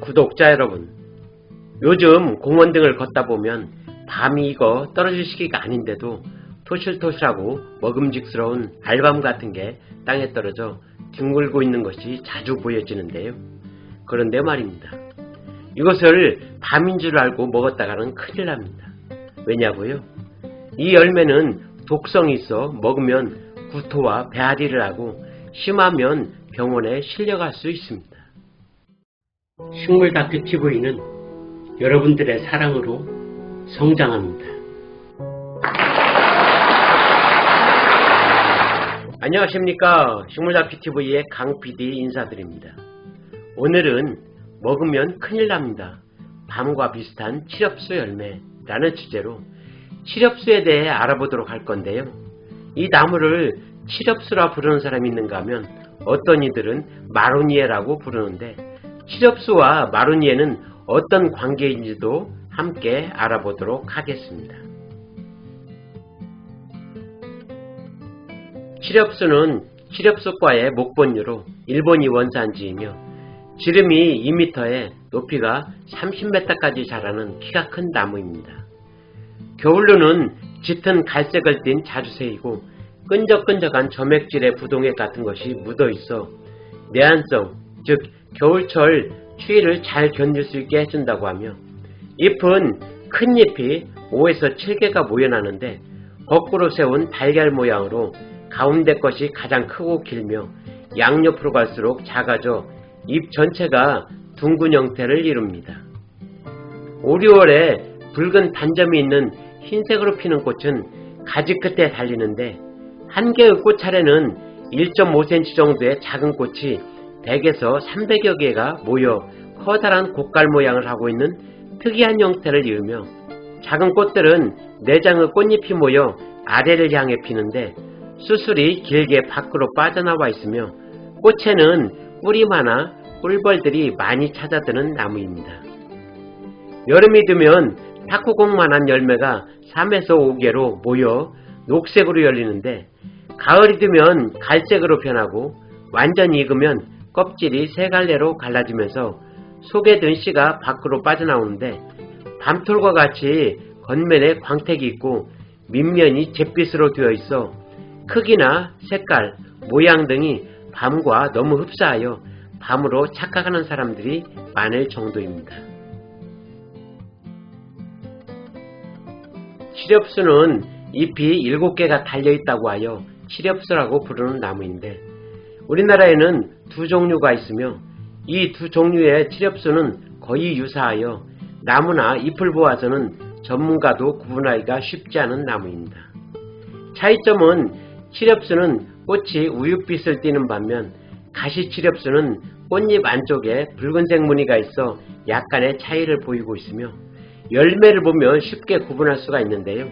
구독자 여러분, 요즘 공원 등을 걷다 보면 밤이 익어 떨어질 시기가 아닌데도 토실토실하고 먹음직스러운 알밤 같은 게 땅에 떨어져 뒹굴고 있는 것이 자주 보여지는데요. 그런데 말입니다. 이것을 밤인 줄 알고 먹었다가는 큰일 납니다. 왜냐고요? 이 열매는 독성이 있어 먹으면 구토와 배앓이를 하고 심하면 병원에 실려갈 수 있습니다. 식물다큐TV는 여러분들의 사랑으로 성장합니다. 안녕하십니까. 식물다큐TV의 강PD 인사드립니다. 오늘은 먹으면 큰일 납니다. 밤과 비슷한 칠엽수 열매라는 주제로 칠엽수에 대해 알아보도록 할 건데요. 이 나무를 칠엽수라 부르는 사람이 있는가 하면 어떤 이들은 마로니에라고 부르는데, 칠엽수와 마로니에는 어떤 관계인지도 함께 알아보도록 하겠습니다. 칠엽수는 칠엽수과의 목본류로 일본이 원산지이며 지름이 2m에 높이가 30m까지 자라는 키가 큰 나무입니다. 겨울로는 짙은 갈색을 띤 자주색이고 끈적끈적한 점액질의 부동액 같은 것이 묻어있어 내한성, 즉 겨울철 추위를 잘 견딜 수 있게 해준다고 하며, 잎은 큰 잎이 5에서 7개가 모여나는데 거꾸로 세운 달걀 모양으로 가운데 것이 가장 크고 길며 양옆으로 갈수록 작아져 잎 전체가 둥근 형태를 이룹니다. 5, 6월에 붉은 반점이 있는 흰색으로 피는 꽃은 가지 끝에 달리는데, 한 개의 꽃차례는 1.5cm 정도의 작은 꽃이 100에서 300여 개가 모여 커다란 곡갈 모양을 하고 있는 특이한 형태를 이루며, 작은 꽃들은 4장의 꽃잎이 모여 아래를 향해 피는데 수술이 길게 밖으로 빠져나와 있으며 꽃에는 꿀이 많아 꿀벌들이 많이 찾아드는 나무입니다. 여름이 되면 탁구공만한 열매가 3에서 5개로 모여 녹색으로 열리는데, 가을이 되면 갈색으로 변하고 완전히 익으면 껍질이 3갈래로 갈라지면서 속에 든 씨가 밖으로 빠져나오는데, 밤톨과 같이 겉면에 광택이 있고 밑면이 잿빛으로 되어 있어 크기나 색깔, 모양 등이 밤과 너무 흡사하여 밤으로 착각하는 사람들이 많을 정도입니다. 칠엽수는 잎이 7개가 달려있다고 하여 칠엽수라고 부르는 나무인데, 우리나라에는 2종류가 있으며 이 2종류의 칠엽수는 거의 유사하여 나무나 잎을 보아서는 전문가도 구분하기가 쉽지 않은 나무입니다. 차이점은 칠엽수는 꽃이 우윳빛을 띠는 반면 가시칠엽수는 꽃잎 안쪽에 붉은색 무늬가 있어 약간의 차이를 보이고 있으며, 열매를 보면 쉽게 구분할 수가 있는데요.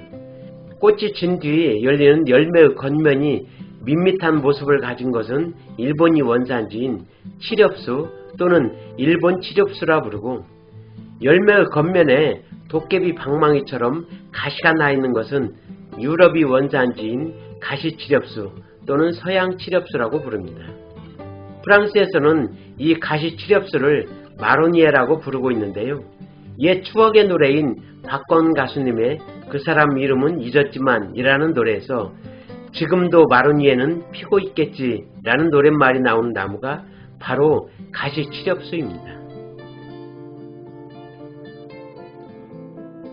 꽃이 진 뒤 열리는 열매의 겉면이 밋밋한 모습을 가진 것은 일본이 원산지인 칠엽수 또는 일본 칠엽수라 부르고, 열매의 겉면에 도깨비 방망이처럼 가시가 나 있는 것은 유럽이 원산지인 가시칠엽수 또는 서양 칠엽수라고 부릅니다. 프랑스에서는 이 가시칠엽수를 마로니에라고 부르고 있는데요. 옛 추억의 노래인 박건 가수님의 그 사람 이름은 잊었지만 이라는 노래에서 지금도 마로니에는 피고 있겠지 라는 노랫말이 나오는 나무가 바로 가시칠엽수입니다.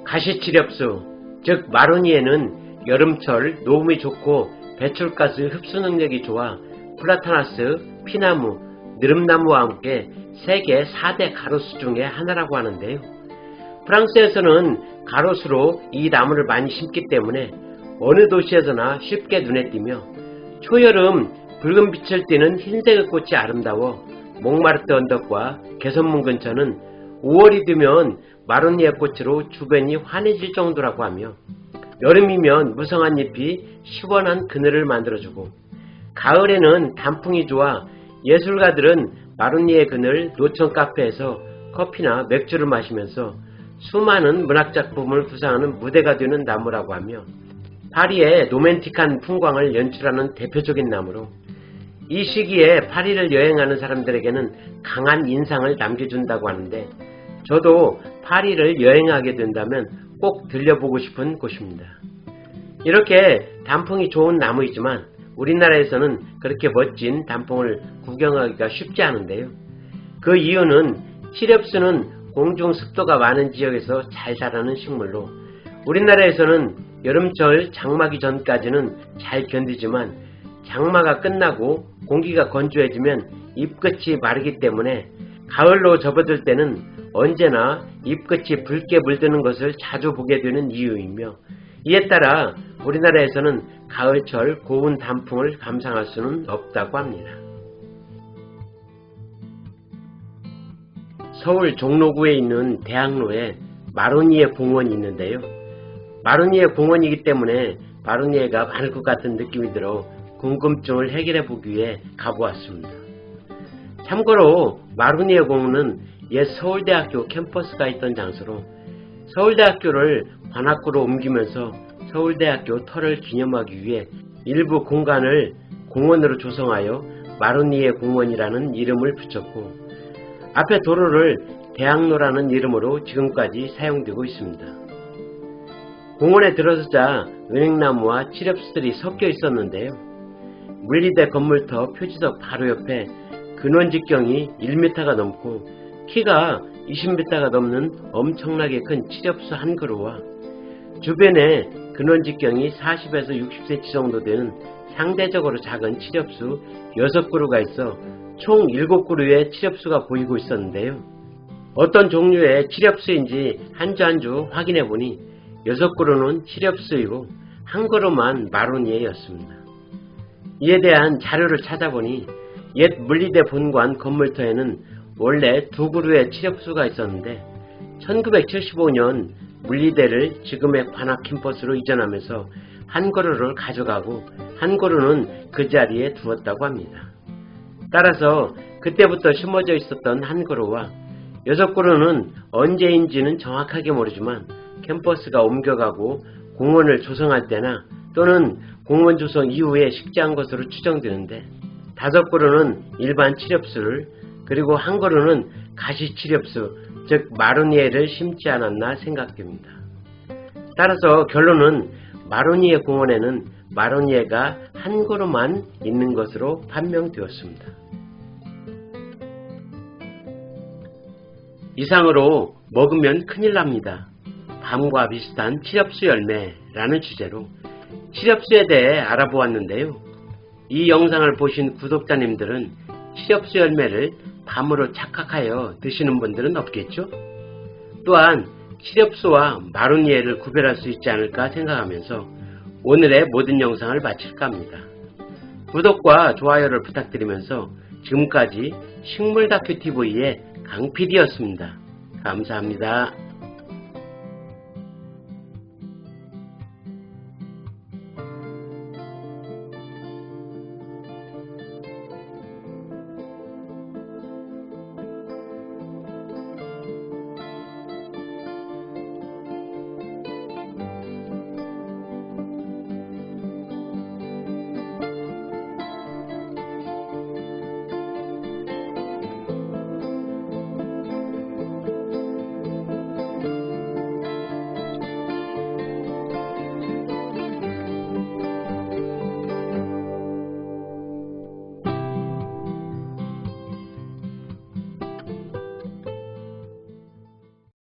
가시칠엽수, 즉 마로니에는 여름철 녹음이 좋고 배출가스 흡수 능력이 좋아 플라타나스, 피나무, 느릅나무와 함께 세계 4대 가로수 중에 하나라고 하는데요. 프랑스에서는 가로수로 이 나무를 많이 심기 때문에 어느 도시에서나 쉽게 눈에 띄며, 초여름 붉은 빛을 띠는 흰색의 꽃이 아름다워 몽마르트 언덕과 개선문 근처는 5월이 되면 마로니에 꽃으로 주변이 환해질 정도라고 하며, 여름이면 무성한 잎이 시원한 그늘을 만들어주고, 가을에는 단풍이 좋아 예술가들은 마로니에 그늘 노천 카페에서 커피나 맥주를 마시면서 수많은 문학작품을 구상하는 무대가 되는 나무라고 하며, 파리의 로맨틱한 풍광을 연출하는 대표적인 나무로 이 시기에 파리를 여행하는 사람들에게는 강한 인상을 남겨준다고 하는데 저도 파리를 여행하게 된다면 꼭 들려보고 싶은 곳입니다. 이렇게 단풍이 좋은 나무이지만 우리나라에서는 그렇게 멋진 단풍을 구경하기가 쉽지 않은데요. 그 이유는 치렵수는 공중 습도가 많은 지역에서 잘 자라는 식물로 우리나라에서는 여름철 장마기 전까지는 잘 견디지만 장마가 끝나고 공기가 건조해지면 잎끝이 마르기 때문에 가을로 접어들 때는 언제나 잎끝이 붉게 물드는 것을 자주 보게 되는 이유이며 이에 따라 우리나라에서는 가을철 고운 단풍을 감상할 수는 없다고 합니다. 서울 종로구에 있는 대학로에 마로니에 공원이 있는데요. 마로니에 공원이기 때문에 마로니에가 많을 것 같은 느낌이 들어 궁금증을 해결해 보기 위해 가보았습니다. 참고로 마로니에 공원은 옛 서울대학교 캠퍼스가 있던 장소로 서울대학교를 관악구로 옮기면서 서울대학교 터를 기념하기 위해 일부 공간을 공원으로 조성하여 마로니에 공원이라는 이름을 붙였고 앞에 도로를 대학로라는 이름으로 지금까지 사용되고 있습니다. 공원에 들어서자 은행나무와 칠엽수들이 섞여 있었는데요. 물리대 건물터 표지석 바로 옆에 근원직경이 1m가 넘고 키가 20m가 넘는 엄청나게 큰 칠엽수 한 그루와 주변에 근원직경이 40에서 60cm 정도 되는 상대적으로 작은 칠엽수 6그루가 있어 총 7그루의 칠엽수가 보이고 있었는데요. 어떤 종류의 칠엽수인지 한 주 한 주 확인해 보니 6그루는 칠엽수이고 한 그루만 마로니에였습니다. 이에 대한 자료를 찾아보니 옛 물리대 본관 건물터에는 원래 2그루의 칠엽수가 있었는데 1975년 물리대를 지금의 관악 캠퍼스로 이전하면서 한 그루를 가져가고 한 그루는 그 자리에 두었다고 합니다. 따라서 그때부터 심어져 있었던 한 그루와 6그루는 언제인지는 정확하게 모르지만 캠퍼스가 옮겨가고 공원을 조성할 때나 또는 공원 조성 이후에 식재한 것으로 추정되는데 5그루는 일반 칠엽수를 그리고 한 그루는 가시 칠엽수 즉 마로니에를 심지 않았나 생각됩니다. 따라서 결론은 마로니에 공원에는 마로니에가 한 그루만 있는 것으로 판명되었습니다. 이상으로 먹으면 큰일 납니다. 밤과 비슷한 칠엽수 열매라는 주제로 칠엽수에 대해 알아보았는데요. 이 영상을 보신 구독자님들은 칠엽수 열매를 밤으로 착각하여 드시는 분들은 없겠죠? 또한 칠엽수와 마로니에를 구별할 수 있지 않을까 생각하면서 오늘의 모든 영상을 마칠까 합니다. 구독과 좋아요를 부탁드리면서 지금까지 식물다큐TV의 강PD였습니다. 감사합니다.